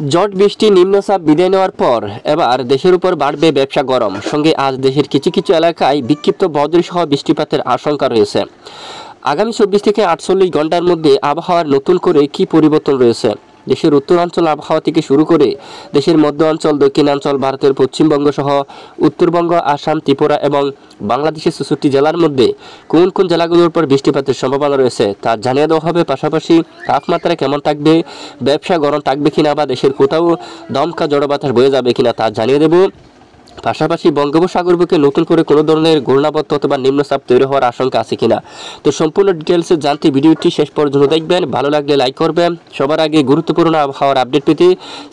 জট বৃষ্টি নিম্নচাপ বিদায় নেওয়ার পর এবার দেশের উপর বাড়বে ব্যবসা গরম। সঙ্গে আজ দেশের কিছু কিছু এলাকায় বিক্ষিপ্ত বজ্রসহ বৃষ্টিপাতের আশঙ্কা রয়েছে। আগামী 24 থেকে 48 ঘন্টার মধ্যে আবহাওয়ার নতুন করে কি পরিবর্তন রয়েছে? দেশের উত্তরাঞ্চল আবহাওয়া থেকে শুরু করে দেশের মধ্য অঞ্চল, দক্ষিণাঞ্চল, ভারতের পশ্চিমবঙ্গ সহ উত্তরবঙ্গ, আসাম, ত্রিপুরা এবং বাংলাদেশের 64 জেলার মধ্যে কোন কোন জেলাগুলোর উপর বৃষ্টিপাতের সম্ভাবনা রয়েছে তা জানিয়ে দেওয়া হবে। পাশাপাশি তাপমাত্রা কেমন থাকবে, ব্যবসা গরম থাকবে কিনা বা দেশের কোথাও দমকা জড়ো বাতাস বয়ে যাবে কিনা তা জানিয়ে দেব। পাশাপাশি বঙ্গোপসাগর বুকে নতুন করে কোনো ধরনের ঘূর্ণাবর্ত অথবা নিম্নচাপ তৈরি হওয়ার আশঙ্কা আছে কিনা, তো সম্পূর্ণ ডিটেলসে জানতে ভিডিওটি শেষ পর্যন্ত দেখবেন। ভালো লাগলে লাইক করবেন। সবার আগে গুরুত্বপূর্ণ আবহাওয়ার আপডেট পেতে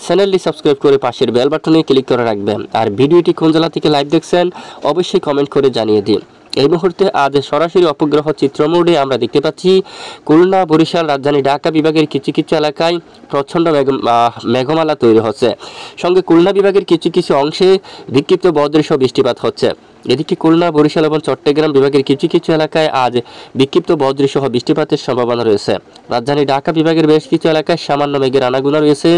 চ্যানেলটি সাবস্ক্রাইব করে পাশের বেল বাটনে ক্লিক করে রাখবেন। আর ভিডিওটি কোন জেলা থেকে লাইভ দেখছেন অবশ্যই কমেন্ট করে জানিয়ে দিন। এই মুহূর্তে আজ সরাসরি উপগ্রহ চিত্র মোডে আমরা দেখতে পাচ্ছি খুলনা, বরিশাল, রাজধানী ঢাকা বিভাগের কিছু কিছু এলাকায় প্রচণ্ড মেঘমালা তৈরি হচ্ছে। সঙ্গে খুলনা বিভাগের কিছু কিছু অংশে বিক্ষিপ্ত বজ্রসহ বৃষ্টিপাত হচ্ছে। এদিকে খুলনা, বরিশাল এবং চট্টগ্রাম বিভাগের কিছু কিছু এলাকায় আজ বিক্ষিপ্ত বজ্রসহ বৃষ্টিপাতের সম্ভাবনা রয়েছে। রাজধানী ঢাকা বিভাগের বেশ কিছু এলাকায় সামান্য মেঘের আনাগোনা রয়েছে।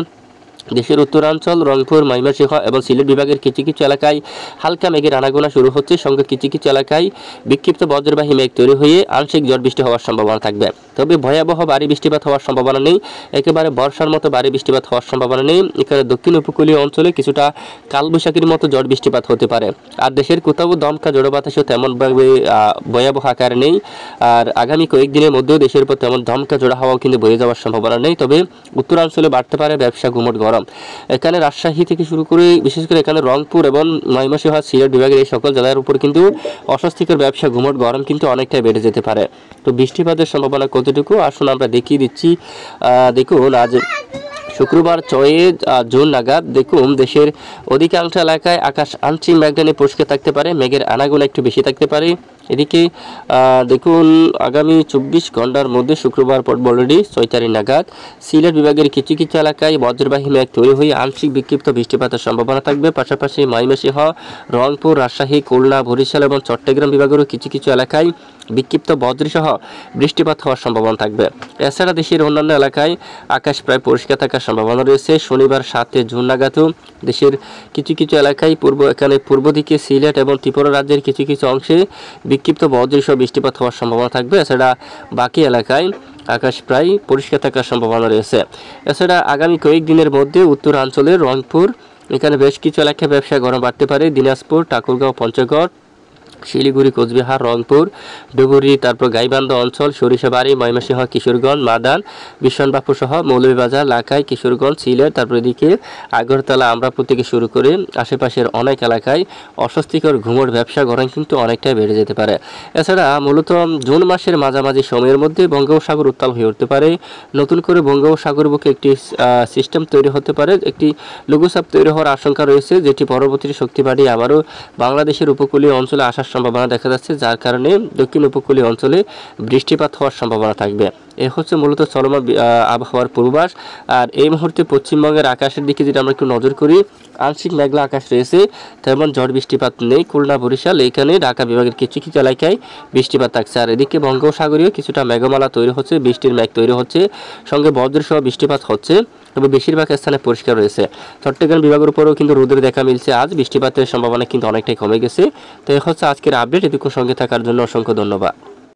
দেশের উত্তরাঞ্চল, রংপুর, ময়মনসিংহ এবং সিলেট বিভাগের কিছু কিছু এলাকায় হালকা মেঘের আনাগোনা শুরু হচ্ছে। সঙ্গে কিছু কিছু এলাকায় বিক্ষিপ্ত বজ্রবাহী মেঘ তৈরি হয়ে আংশিক ঝড় বৃষ্টি হওয়ার সম্ভাবনা থাকবে। তবে ভয়াবহ ভারী বৃষ্টিপাত হওয়ার সম্ভাবনা নেই, একেবারে বর্ষার মতো ভারী বৃষ্টিপাত হওয়ার সম্ভাবনা নেই। এখানে দক্ষিণ উপকূলীয় অঞ্চলে কিছুটা কালবৈশাখীর মতো ঝড় বৃষ্টিপাত হতে পারে। আর দেশের কোথাও দমকা জড়ো বাতাসও তেমনভাবে ভয়াবহ আকার নেই। আর আগামী কয়েকদিনের মধ্যেও দেশের উপর তেমন দমকা জোড়া হাওয়াও কিন্তু বয়ে যাওয়ার সম্ভাবনা নেই। তবে উত্তরাঞ্চলে বাড়তে পারে ব্যবসা গুমট গরম। এখানে রাজশাহী থেকে শুরু করে বিশেষ করে এখানে রংপুর এবং ময়মনসিংহ, সিলেট বিভাগের এই সকল জেলার উপর কিন্তু অস্বস্তিকর ব্যবসা গুমট গরম কিন্তু অনেকটাই বেড়ে যেতে পারে। তো বৃষ্টিপাতের সম্ভাবনা কতটুকু আসুন আমরা দেখিয়ে দিচ্ছি। দেখুন আজ শুক্রবার 6 জুন নাগাদ দেখুন দেশের অধিকাংশ এলাকায় আকাশ আংশিক মেঘাচ্ছন্ন পরিষ্কার থাকতে পারে, মেঘের আনাগোনা একটু বেশি থাকতে পারে। এদিকে দেখুন আগামী 24 ঘন্টার মধ্যে শুক্রবার পর অলরেডি 6 তারিখ নাগাদ সিলেট বিভাগের কিছু কিছু এলাকায় বজ্রবাহী মেঘ তৈরি হয়ে আংশিক বিক্ষিপ্ত বৃষ্টিপাতের সম্ভাবনা থাকবে। পাশাপাশি ময়মনসিংহ, রংপুর, রাজশাহী, খুলনা, বরিশাল এবং চট্টগ্রাম বিভাগেরও কিছু কিছু এলাকায় বিক্ষিপ্ত বজ্রসহ বৃষ্টিপাত হওয়ার সম্ভাবনা থাকবে। এছাড়া দেশের অন্যান্য এলাকায় আকাশ প্রায় পরিষ্কার থাকার সম্ভাবনা রয়েছে। শনিবার 7 জুন নাগাদও দেশের কিছু কিছু এলাকায় পূর্ব দিকে সিলেট এবং ত্রিপুরা রাজ্যের কিছু কিছু অংশে বিক্ষিপ্ত বজ্রসহ বৃষ্টিপাত হওয়ার সম্ভাবনা থাকবে। এছাড়া বাকি এলাকায় আকাশ প্রায় পরিষ্কার থাকার সম্ভাবনা রয়েছে। এছাড়া আগামী কয়েকদিনের মধ্যে উত্তরাঞ্চলের রংপুর এখানে বেশ কিছু এলাকায় ব্যবসা গরম বাড়তে পারে। দিনাজপুর, ঠাকুরগাঁও, পঞ্চগড়, শিলিগুড়ি, কোচবিহার, রংপুর, ডুবুরি, তারপর গাইবান্ধা অঞ্চল, সরিষাবাড়ি, ময়মনসিংহ, কিশোরগঞ্জ, মাদান, বিশ্বনবাবপুর সহ মৌলভীবাজার, লাখাই, কিশোরগঞ্জ, সিলেট, তারপর এদিকে আগরতলা, আমরাপুর থেকে শুরু করে আশেপাশের অনেক এলাকায় অস্বস্তিকর ঘুমট ব্যবসা গরম কিন্তু অনেকটাই বেড়ে যেতে পারে। এছাড়া মূলত জুন মাসের মাঝামাঝি সময়ের মধ্যে বঙ্গোপসাগর উত্তাল হয়ে উঠতে পারে। নতুন করে বঙ্গোপসাগর বুকে একটি সিস্টেম তৈরি হতে পারে, একটি লঘুচাপ তৈরি হওয়ার আশঙ্কা রয়েছে, যেটি পরবর্তী শক্তি বাড়িয়ে আবারও বাংলাদেশের উপকূলীয় অঞ্চলে আসার সম্ভাবনা দেখা যাচ্ছে, যার কারণে দক্ষিণ উপকূলীয় অঞ্চলে বৃষ্টিপাত হওয়ার সম্ভাবনা থাকবে। এ হচ্ছে মূলত চলমান আবহাওয়ার পূর্বাভাস। আর এই মুহূর্তে পশ্চিমবঙ্গের আকাশের দিকে যদি আমরা একটু নজর করি, আংশিক মেঘলা আকাশ রয়েছে, তেমন ঝড় বৃষ্টিপাত নেই। খুলনা, বরিশাল এখানে ঢাকা বিভাগের কিছু কিছু এলাকায় বৃষ্টিপাত থাকছে। আর এদিকে বঙ্গোপসাগরীয় কিছুটা মেঘমালা তৈরি হচ্ছে, বৃষ্টির মেঘ তৈরি হচ্ছে, সঙ্গে বজ্রসহ বৃষ্টিপাত হচ্ছে। তবে বেশিরভাগ স্থানে পরিষ্কার রয়েছে। চট্টগ্রাম বিভাগের উপরেও কিন্তু রোদের দেখা মিলছে। আজ বৃষ্টিপাতের সম্ভাবনা কিন্তু অনেকটাই কমে গেছে। তো এ হচ্ছে আজকের আপডেট। এটুকু সঙ্গে থাকার জন্য অসংখ্য ধন্যবাদ।